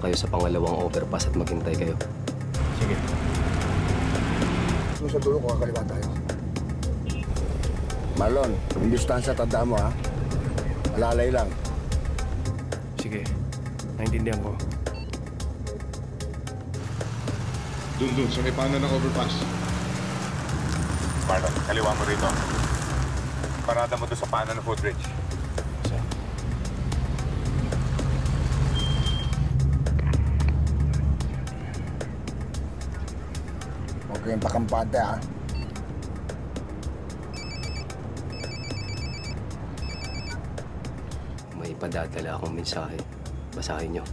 kayo sa pangalawang overpass at maghintay kayo. Sige. Doon sa dulo ko, kakaliwa tayo. Marlon, yung distansya, tandaan mo, ha? Alalay lang. Sige. Naintindihan ko. Doon, sa may paanan ng overpass. Marlon, kaliwa mo rito. Parada mo doon sa paanan ng footbridge. Huwag kayong pakampante, ha? May ipadadala akong mensahe. Basahin nyo.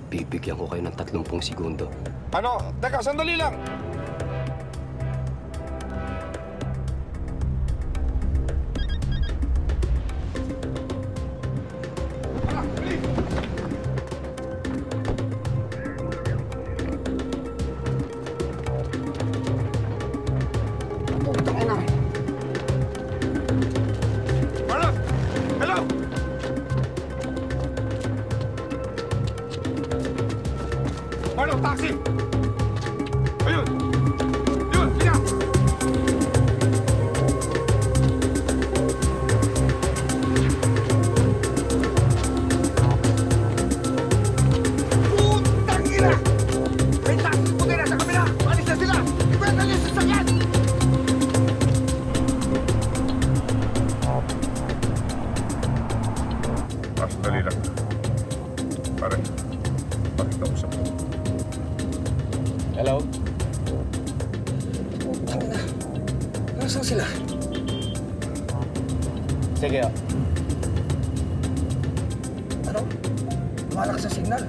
Bibigyan ko kayo ng 30 segundo. Ano? Teka, sandali lang! Marlon! Hello! Marlon, taxi! Ayun! Yun! Liga! Putang ina! May taxi puti na sa kabila! Alis na sila! Pwede niyo sa sakyan! Sandali lang. Pare, pakita ko sa mo. Hello? Tangina. Nasaan sila? Sige, Ano? Malakas sa signal.